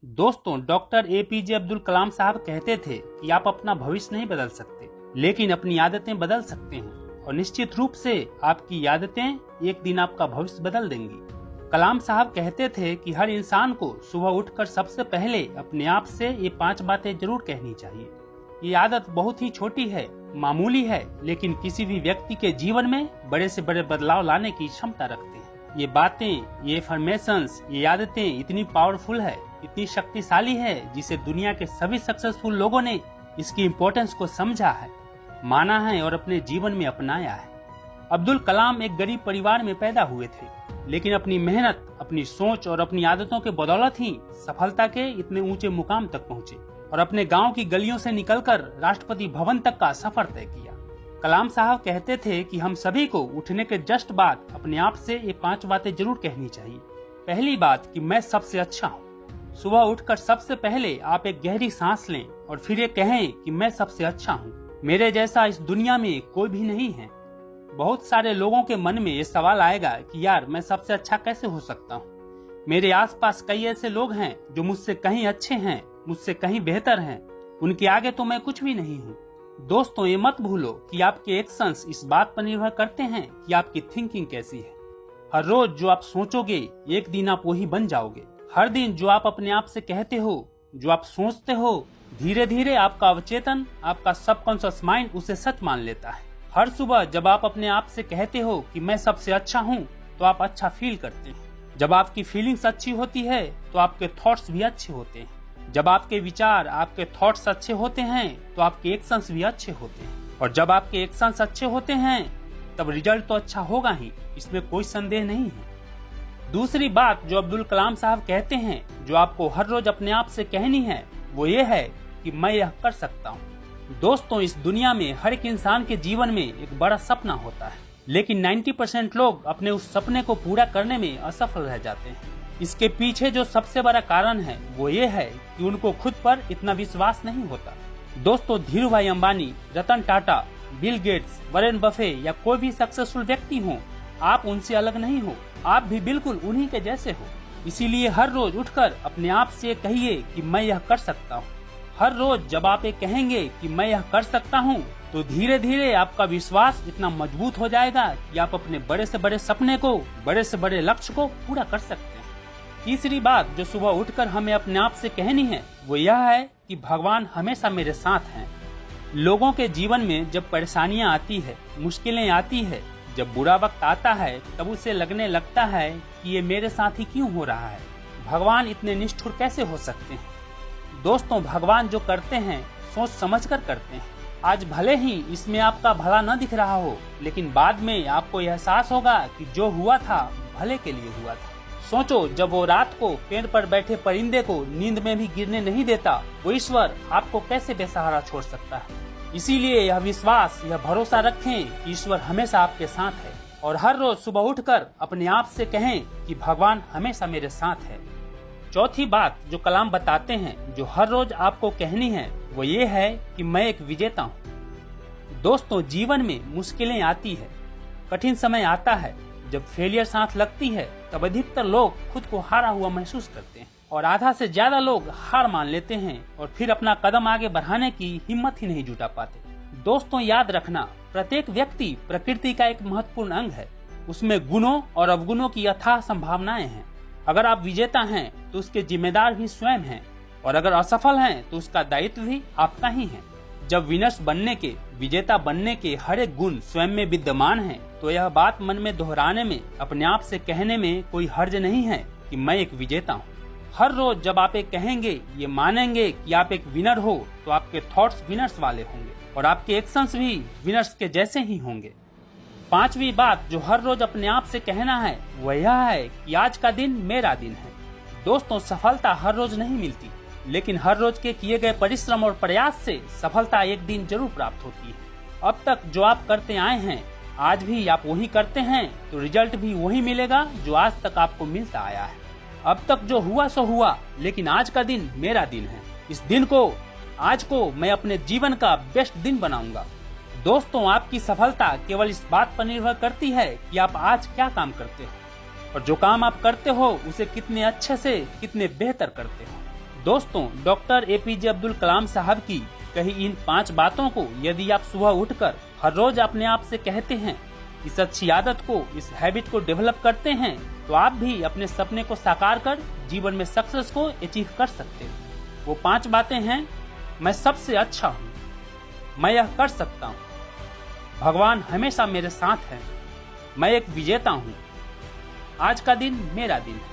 दोस्तों, doctor APJ Abdul Kalam साहब कहते थे कि आप अपना भविष्य नहीं बदल सकते, लेकिन अपनी आदतें बदल सकते हैं और निश्चित रूप से आपकी आदतें एक दिन आपका भविष्य बदल देंगी। कलाम साहब कहते थे कि हर इंसान को सुबह उठकर सबसे पहले अपने आप से ये 5 बातें जरूर कहनी चाहिए। ये आदत बहुत ही छोटी है, मामूली है, लेकिन किसी भी व्यक्ति के जीवन में बड़े से बड़े बदलाव लाने की क्षमता रखते हैं। ये बातें, ये अफर्मेशंस, ये आदतें इतनी पावरफुल है, इतनी शक्तिशाली है, जिसे दुनिया के सभी सक्सेसफुल लोगों ने इसकी इम्पोर्टेंस को समझा है, माना है और अपने जीवन में अपनाया है। अब्दुल कलाम एक गरीब परिवार में पैदा हुए थे, लेकिन अपनी मेहनत, अपनी सोच और अपनी आदतों के बदौलत ही सफलता के इतने ऊंचे मुकाम तक पहुंचे और अपने गांव की गलियों से निकलकर राष्ट्रपति भवन तक का सफर तय किया। कलाम साहब कहते थे कि हम सभी को उठने के जस्ट बाद अपने आप से ये 5 बातें जरूर कहनी चाहिए। पहली बात कि मैं सबसे अच्छा हूँ। सुबह उठकर सबसे पहले आप एक गहरी सांस लें और फिर ये कहें कि मैं सबसे अच्छा हूँ, मेरे जैसा इस दुनिया में कोई भी नहीं है। बहुत सारे लोगों के मन में ये सवाल आएगा कि यार, मैं सबसे अच्छा कैसे हो सकता हूँ? मेरे आसपास कई ऐसे लोग हैं जो मुझसे कहीं अच्छे हैं, मुझसे कहीं बेहतर हैं, उनके आगे तो मैं कुछ भी नहीं हूँ। दोस्तों, ये मत भूलो कि आपके एक्शंस इस बात पर निर्भर करते हैं कि आपकी थिंकिंग कैसी है। हर रोज जो आप सोचोगे, एक दिन आप वही बन जाओगे। हर दिन जो आप अपने आप से कहते हो, जो आप सोचते हो, धीरे धीरे आपका अवचेतन, आपका सबकॉन्शियस माइंड उसे सच मान लेता है। हर सुबह जब आप अपने आप से कहते हो कि मैं सबसे अच्छा हूँ, तो आप अच्छा फील करते हैं। जब आपकी फीलिंग्स अच्छी होती है तो आपके थॉट्स भी अच्छे होते हैं। जब आपके विचार, आपके थॉट्स अच्छे होते हैं तो आपके एक्शंस भी अच्छे होते हैं, और जब आपके एक्शंस अच्छे होते हैं तब रिजल्ट तो अच्छा होगा ही, इसमें कोई संदेह नहीं है। दूसरी बात जो अब्दुल कलाम साहब कहते हैं, जो आपको हर रोज अपने आप से कहनी है, वो ये है कि मैं यह कर सकता हूँ। दोस्तों, इस दुनिया में हर एक इंसान के जीवन में एक बड़ा सपना होता है, लेकिन 90% लोग अपने उस सपने को पूरा करने में असफल रह जाते हैं। इसके पीछे जो सबसे बड़ा कारण है वो ये है कि उनको खुद पर इतना विश्वास नहीं होता। दोस्तों, Dhirubhai Ambani, Ratan Tata, Bill Gates, Warren Buffett या कोई भी सक्सेसफुल व्यक्ति हो, आप उनसे अलग नहीं हो, आप भी बिल्कुल उन्हीं के जैसे हो। इसीलिए हर रोज उठकर अपने आप से कहिए कि मैं यह कर सकता हूँ। हर रोज जब आप ये कहेंगे कि मैं यह कर सकता हूँ, तो धीरे धीरे आपका विश्वास इतना मजबूत हो जाएगा कि आप अपने बड़े से बड़े सपने को, बड़े से बड़े लक्ष्य को पूरा कर सकते हैं। तीसरी बात जो सुबह उठकर हमें अपने आप से कहनी है वो यह है कि भगवान हमेशा मेरे साथ हैं। लोगों के जीवन में जब परेशानियां आती है, मुश्किलें आती है, जब बुरा वक्त आता है, तब उसे लगने लगता है कि ये मेरे साथ ही क्यों हो रहा है, भगवान इतने निष्ठुर कैसे हो सकते हैं। दोस्तों, भगवान जो करते हैं सोच समझकर करते हैं। आज भले ही इसमें आपका भला न दिख रहा हो, लेकिन बाद में आपको एहसास होगा कि जो हुआ था भले के लिए हुआ था। सोचो, जब वो रात को पेड़ पर बैठे परिंदे को नींद में भी गिरने नहीं देता, वो ईश्वर आपको कैसे बेसहारा छोड़ सकता है। इसीलिए यह विश्वास, यह भरोसा रखें कि ईश्वर हमेशा आपके साथ है, और हर रोज सुबह उठकर अपने आप से कहें कि भगवान हमेशा मेरे साथ है। चौथी बात जो कलाम बताते हैं, जो हर रोज आपको कहनी है, वो ये है कि मैं एक विजेता हूँ। दोस्तों, जीवन में मुश्किलें आती है, कठिन समय आता है, जब फेलियर साथ लगती है, तब अधिकतर लोग खुद को हारा हुआ महसूस करते हैं और आधा से ज्यादा लोग हार मान लेते हैं और फिर अपना कदम आगे बढ़ाने की हिम्मत ही नहीं जुटा पाते। दोस्तों, याद रखना, प्रत्येक व्यक्ति प्रकृति का एक महत्वपूर्ण अंग है। उसमें गुणों और अवगुणों की अथाह संभावनाएं हैं। अगर आप विजेता हैं तो उसके जिम्मेदार भी स्वयं हैं, और अगर असफल हैं तो उसका दायित्व भी आपका ही है। जब विनर्स बनने के, विजेता बनने के हर एक गुण स्वयं में विद्यमान हैं, तो यह बात मन में दोहराने में, अपने आप से कहने में कोई हर्ज नहीं है कि मैं एक विजेता हूँ। हर रोज जब आप एक कहेंगे, ये मानेंगे कि आप एक विनर हो, तो आपके थॉट्स विनर्स वाले होंगे और आपके एक्शंस भी विनर्स के जैसे ही होंगे। पांचवी बात जो हर रोज अपने आप से कहना है वह यह है कि आज का दिन मेरा दिन है। दोस्तों, सफलता हर रोज नहीं मिलती, लेकिन हर रोज के किए गए परिश्रम और प्रयास से सफलता एक दिन जरूर प्राप्त होती है। अब तक जो आप करते आए हैं, आज भी आप वही करते हैं, तो रिजल्ट भी वही मिलेगा जो आज तक आपको मिलता आया है। अब तक जो हुआ सो हुआ, लेकिन आज का दिन मेरा दिन है। इस दिन को, आज को मैं अपने जीवन का बेस्ट दिन बनाऊंगा। दोस्तों, आपकी सफलता केवल इस बात पर निर्भर करती है कि आप आज क्या काम करते हो, और जो काम आप करते हो उसे कितने अच्छे से, कितने बेहतर करते हो। दोस्तों, डॉक्टर एपीजे अब्दुल कलाम साहब की कही इन 5 बातों को यदि आप सुबह उठकर हर रोज अपने आप से कहते हैं, इस अच्छी आदत को, इस हैबिट को डेवलप करते हैं, तो आप भी अपने सपने को साकार कर जीवन में सक्सेस को अचीव कर सकते हैं। वो 5 बातें हैं: मैं सबसे अच्छा हूँ, मैं यह कर सकता हूँ, भगवान हमेशा मेरे साथ है, मैं एक विजेता हूँ, आज का दिन मेरा दिन है।